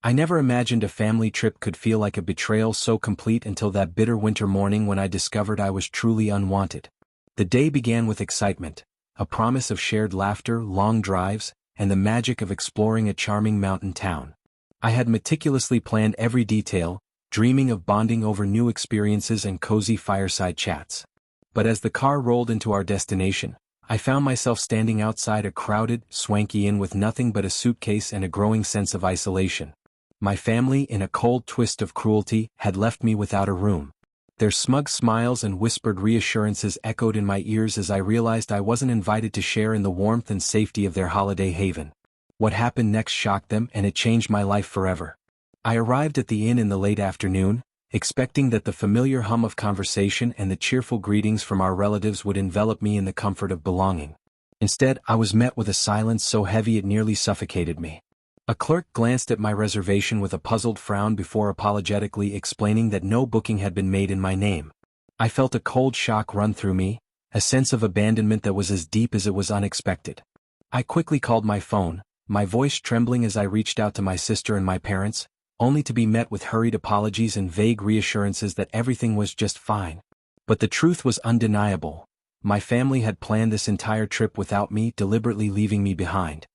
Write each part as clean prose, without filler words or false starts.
I never imagined a family trip could feel like a betrayal so complete until that bitter winter morning when I discovered I was truly unwanted. The day began with excitement, a promise of shared laughter, long drives, and the magic of exploring a charming mountain town. I had meticulously planned every detail, dreaming of bonding over new experiences and cozy fireside chats. But as the car rolled into our destination, I found myself standing outside a crowded, swanky inn with nothing but a suitcase and a growing sense of isolation. My family, in a cold twist of cruelty, had left me without a room. Their smug smiles and whispered reassurances echoed in my ears as I realized I wasn't invited to share in the warmth and safety of their holiday haven. What happened next shocked them, and it changed my life forever. I arrived at the inn in the late afternoon, expecting that the familiar hum of conversation and the cheerful greetings from our relatives would envelop me in the comfort of belonging. Instead, I was met with a silence so heavy it nearly suffocated me. A clerk glanced at my reservation with a puzzled frown before apologetically explaining that no booking had been made in my name. I felt a cold shock run through me, a sense of abandonment that was as deep as it was unexpected. I quickly called my phone, my voice trembling as I reached out to my sister and my parents, only to be met with hurried apologies and vague reassurances that everything was just fine. But the truth was undeniable. My family had planned this entire trip without me, deliberately leaving me behind.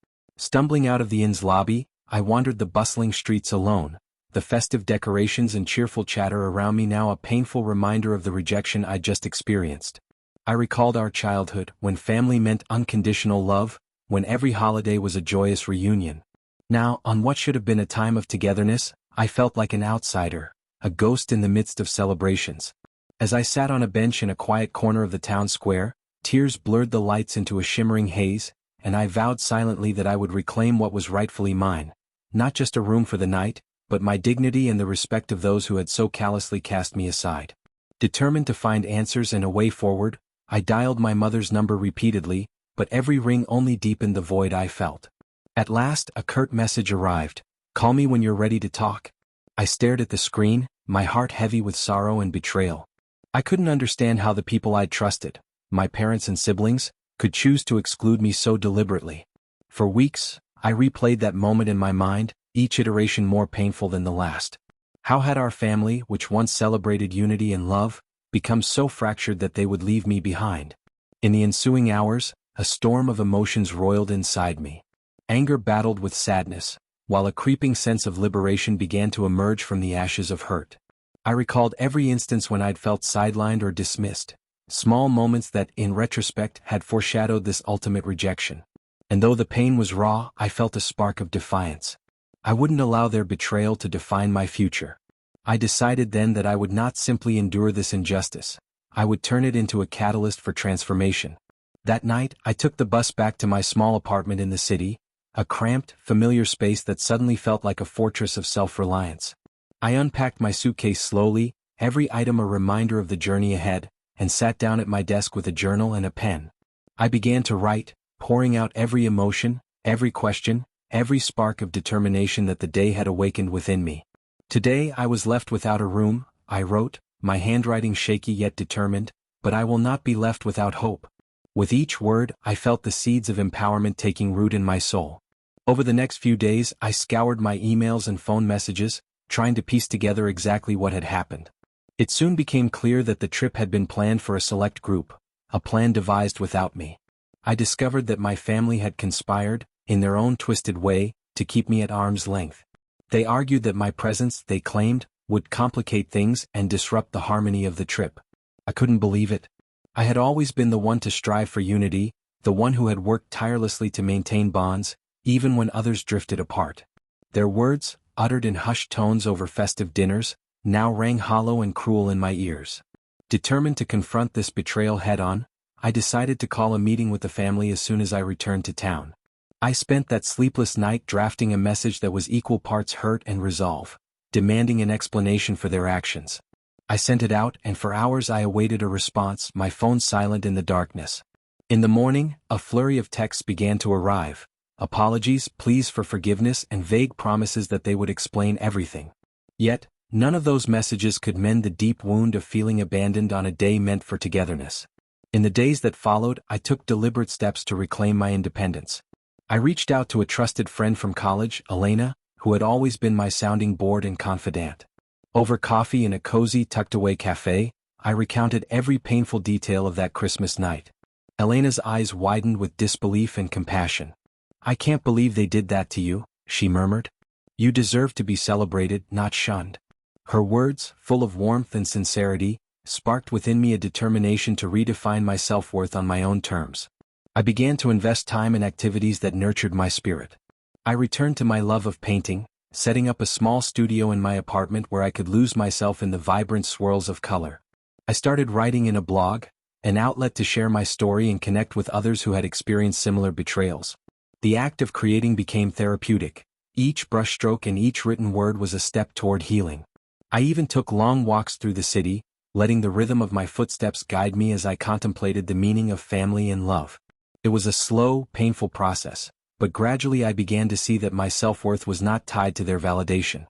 Stumbling out of the inn's lobby, I wandered the bustling streets alone, the festive decorations and cheerful chatter around me now a painful reminder of the rejection I'd just experienced. I recalled our childhood, when family meant unconditional love, when every holiday was a joyous reunion. Now, on what should have been a time of togetherness, I felt like an outsider, a ghost in the midst of celebrations. As I sat on a bench in a quiet corner of the town square, tears blurred the lights into a shimmering haze, and I vowed silently that I would reclaim what was rightfully mine, not just a room for the night, but my dignity and the respect of those who had so callously cast me aside. Determined to find answers and a way forward, I dialed my mother's number repeatedly, but every ring only deepened the void I felt. At last, a curt message arrived. "Call me when you're ready to talk." I stared at the screen, my heart heavy with sorrow and betrayal. I couldn't understand how the people I'd trusted, my parents and siblings, could choose to exclude me so deliberately. For weeks, I replayed that moment in my mind, each iteration more painful than the last. How had our family, which once celebrated unity and love, become so fractured that they would leave me behind? In the ensuing hours, a storm of emotions roiled inside me. Anger battled with sadness, while a creeping sense of liberation began to emerge from the ashes of hurt. I recalled every instance when I'd felt sidelined or dismissed, small moments that, in retrospect, had foreshadowed this ultimate rejection. And though the pain was raw, I felt a spark of defiance. I wouldn't allow their betrayal to define my future. I decided then that I would not simply endure this injustice. I would turn it into a catalyst for transformation. That night, I took the bus back to my small apartment in the city, a cramped, familiar space that suddenly felt like a fortress of self-reliance. I unpacked my suitcase slowly, every item a reminder of the journey ahead, and sat down at my desk with a journal and a pen. I began to write, pouring out every emotion, every question, every spark of determination that the day had awakened within me. "Today I was left without a room," I wrote, my handwriting shaky yet determined, "but I will not be left without hope." With each word, I felt the seeds of empowerment taking root in my soul. Over the next few days, I scoured my emails and phone messages, trying to piece together exactly what had happened. It soon became clear that the trip had been planned for a select group, a plan devised without me. I discovered that my family had conspired, in their own twisted way, to keep me at arm's length. They argued that my presence, they claimed, would complicate things and disrupt the harmony of the trip. I couldn't believe it. I had always been the one to strive for unity, the one who had worked tirelessly to maintain bonds, even when others drifted apart. Their words, uttered in hushed tones over festive dinners, now rang hollow and cruel in my ears. Determined to confront this betrayal head-on, I decided to call a meeting with the family as soon as I returned to town. I spent that sleepless night drafting a message that was equal parts hurt and resolve, demanding an explanation for their actions. I sent it out, and for hours I awaited a response, my phone silent in the darkness. In the morning, a flurry of texts began to arrive. Apologies, pleas for forgiveness, and vague promises that they would explain everything. Yet, none of those messages could mend the deep wound of feeling abandoned on a day meant for togetherness. In the days that followed, I took deliberate steps to reclaim my independence. I reached out to a trusted friend from college, Elena, who had always been my sounding board and confidant. Over coffee in a cozy, tucked-away cafe, I recounted every painful detail of that Christmas night. Elena's eyes widened with disbelief and compassion. "I can't believe they did that to you," she murmured. "You deserve to be celebrated, not shunned." Her words, full of warmth and sincerity, sparked within me a determination to redefine my self-worth on my own terms. I began to invest time in activities that nurtured my spirit. I returned to my love of painting, setting up a small studio in my apartment where I could lose myself in the vibrant swirls of color. I started writing in a blog, an outlet to share my story and connect with others who had experienced similar betrayals. The act of creating became therapeutic. Each brushstroke and each written word was a step toward healing. I even took long walks through the city, letting the rhythm of my footsteps guide me as I contemplated the meaning of family and love. It was a slow, painful process, but gradually I began to see that my self-worth was not tied to their validation.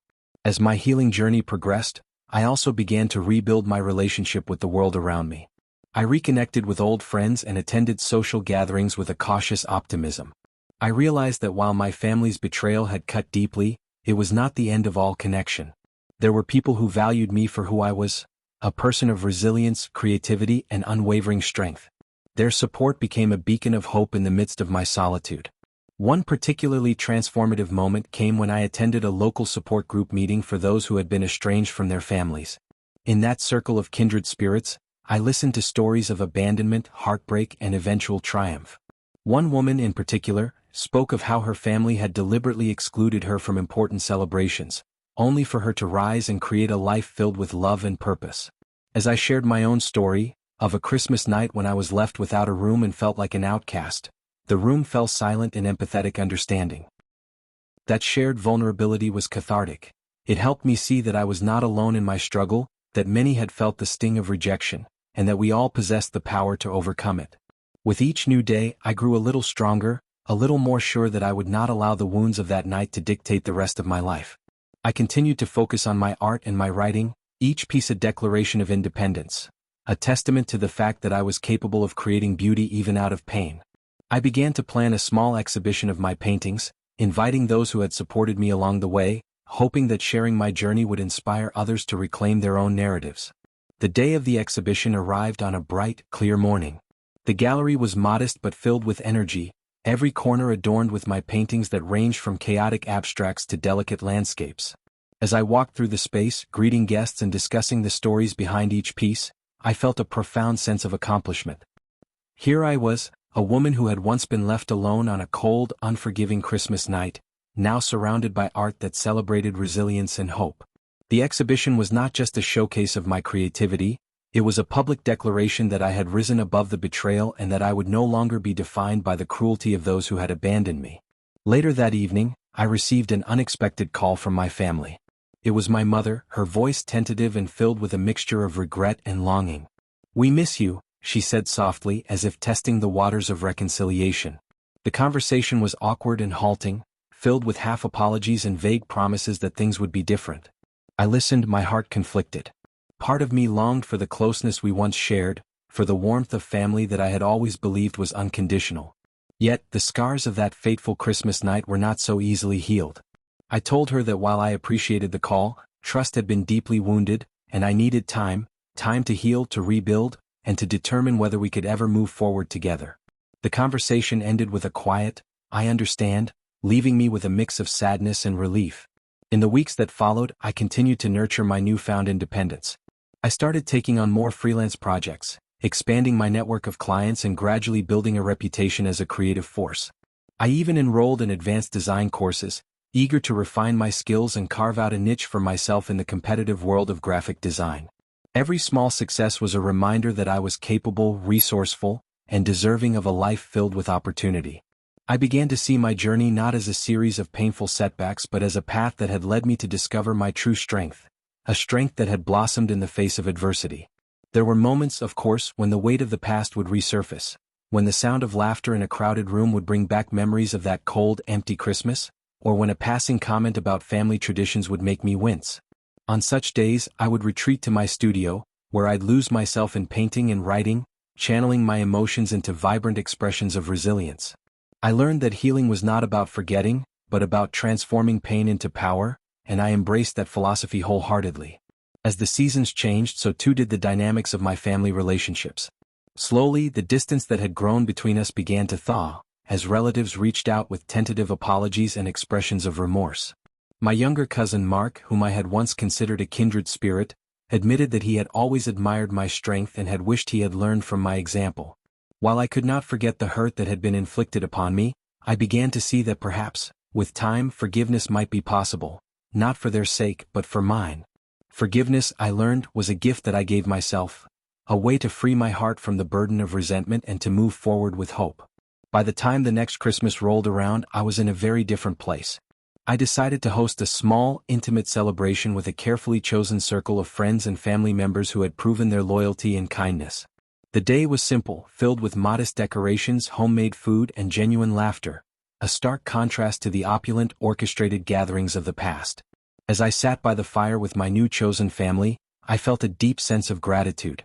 As my healing journey progressed, I also began to rebuild my relationship with the world around me. I reconnected with old friends and attended social gatherings with a cautious optimism. I realized that while my family's betrayal had cut deeply, it was not the end of all connection. There were people who valued me for who I was, a person of resilience, creativity, and unwavering strength. Their support became a beacon of hope in the midst of my solitude. One particularly transformative moment came when I attended a local support group meeting for those who had been estranged from their families. In that circle of kindred spirits, I listened to stories of abandonment, heartbreak, and eventual triumph. One woman in particular spoke of how her family had deliberately excluded her from important celebrations, only for her to rise and create a life filled with love and purpose. As I shared my own story, of a Christmas night when I was left without a room and felt like an outcast, the room fell silent in empathetic understanding. That shared vulnerability was cathartic. It helped me see that I was not alone in my struggle, that many had felt the sting of rejection, and that we all possessed the power to overcome it. With each new day, I grew a little stronger, a little more sure that I would not allow the wounds of that night to dictate the rest of my life. I continued to focus on my art and my writing, each piece a declaration of independence, a testament to the fact that I was capable of creating beauty even out of pain. I began to plan a small exhibition of my paintings, inviting those who had supported me along the way, hoping that sharing my journey would inspire others to reclaim their own narratives. The day of the exhibition arrived on a bright, clear morning. The gallery was modest but filled with energy, every corner adorned with my paintings that ranged from chaotic abstracts to delicate landscapes. As I walked through the space, greeting guests and discussing the stories behind each piece, I felt a profound sense of accomplishment. Here I was, a woman who had once been left alone on a cold, unforgiving Christmas night, now surrounded by art that celebrated resilience and hope. The exhibition was not just a showcase of my creativity, it was a public declaration that I had risen above the betrayal and that I would no longer be defined by the cruelty of those who had abandoned me. Later that evening, I received an unexpected call from my family. It was my mother, her voice tentative and filled with a mixture of regret and longing. "We miss you," she said softly, as if testing the waters of reconciliation. The conversation was awkward and halting, filled with half apologies and vague promises that things would be different. I listened, my heart conflicted. Part of me longed for the closeness we once shared, for the warmth of family that I had always believed was unconditional. Yet, the scars of that fateful Christmas night were not so easily healed. I told her that while I appreciated the call, trust had been deeply wounded, and I needed time to heal, to rebuild, and to determine whether we could ever move forward together. The conversation ended with a quiet, "I understand," leaving me with a mix of sadness and relief. In the weeks that followed, I continued to nurture my newfound independence. I started taking on more freelance projects, expanding my network of clients and gradually building a reputation as a creative force. I even enrolled in advanced design courses, eager to refine my skills and carve out a niche for myself in the competitive world of graphic design. Every small success was a reminder that I was capable, resourceful, and deserving of a life filled with opportunity. I began to see my journey not as a series of painful setbacks but as a path that had led me to discover my true strength, a strength that had blossomed in the face of adversity. There were moments, of course, when the weight of the past would resurface, when the sound of laughter in a crowded room would bring back memories of that cold, empty Christmas, or when a passing comment about family traditions would make me wince. On such days, I would retreat to my studio, where I'd lose myself in painting and writing, channeling my emotions into vibrant expressions of resilience. I learned that healing was not about forgetting, but about transforming pain into power, and I embraced that philosophy wholeheartedly. As the seasons changed, so too did the dynamics of my family relationships. Slowly, the distance that had grown between us began to thaw, as relatives reached out with tentative apologies and expressions of remorse. My younger cousin Mark, whom I had once considered a kindred spirit, admitted that he had always admired my strength and had wished he had learned from my example. While I could not forget the hurt that had been inflicted upon me, I began to see that perhaps, with time, forgiveness might be possible, not for their sake but for mine. Forgiveness, I learned, was a gift that I gave myself, a way to free my heart from the burden of resentment and to move forward with hope. By the time the next Christmas rolled around, I was in a very different place. I decided to host a small, intimate celebration with a carefully chosen circle of friends and family members who had proven their loyalty and kindness. The day was simple, filled with modest decorations, homemade food, and genuine laughter, a stark contrast to the opulent, orchestrated gatherings of the past. As I sat by the fire with my new chosen family, I felt a deep sense of gratitude.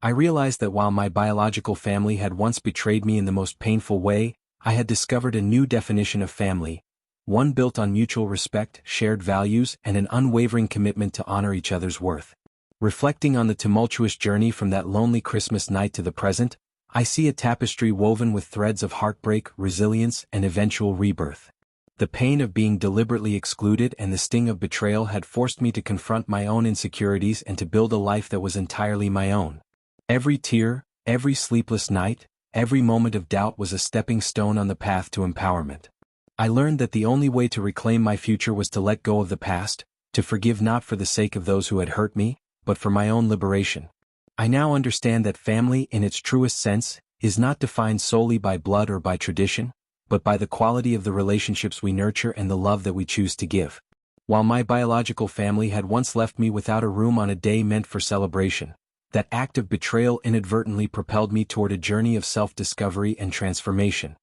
I realized that while my biological family had once betrayed me in the most painful way, I had discovered a new definition of family, one built on mutual respect, shared values, and an unwavering commitment to honor each other's worth. Reflecting on the tumultuous journey from that lonely Christmas night to the present, I see a tapestry woven with threads of heartbreak, resilience, and eventual rebirth. The pain of being deliberately excluded and the sting of betrayal had forced me to confront my own insecurities and to build a life that was entirely my own. Every tear, every sleepless night, every moment of doubt was a stepping stone on the path to empowerment. I learned that the only way to reclaim my future was to let go of the past, to forgive not for the sake of those who had hurt me, but for my own liberation. I now understand that family, in its truest sense, is not defined solely by blood or by tradition, but by the quality of the relationships we nurture and the love that we choose to give. While my biological family had once left me without a room on a day meant for celebration, that act of betrayal inadvertently propelled me toward a journey of self-discovery and transformation.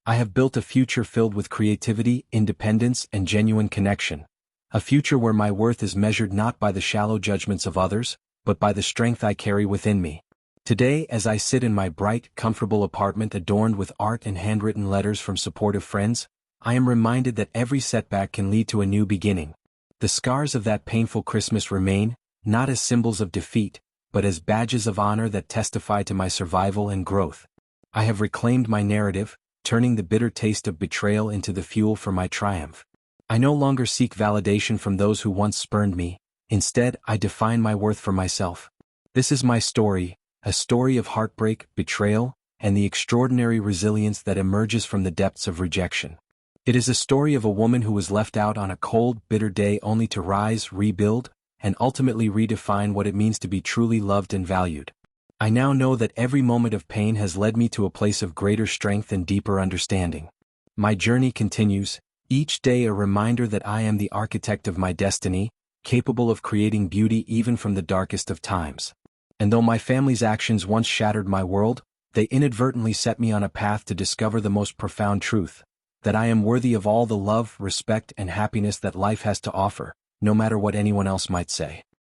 I have built a future filled with creativity, independence, and genuine connection. A future where my worth is measured not by the shallow judgments of others, but by the strength I carry within me. Today, as I sit in my bright, comfortable apartment adorned with art and handwritten letters from supportive friends, I am reminded that every setback can lead to a new beginning. The scars of that painful Christmas remain, not as symbols of defeat, but as badges of honor that testify to my survival and growth. I have reclaimed my narrative, turning the bitter taste of betrayal into the fuel for my triumph. I no longer seek validation from those who once spurned me. Instead, I define my worth for myself. This is my story, a story of heartbreak, betrayal, and the extraordinary resilience that emerges from the depths of rejection. It is a story of a woman who was left out on a cold, bitter day only to rise, rebuild, and ultimately redefine what it means to be truly loved and valued. I now know that every moment of pain has led me to a place of greater strength and deeper understanding. My journey continues, each day a reminder that I am the architect of my destiny, capable of creating beauty even from the darkest of times. And though my family's actions once shattered my world, they inadvertently set me on a path to discover the most profound truth, that I am worthy of all the love, respect, and happiness that life has to offer, no matter what anyone else might say.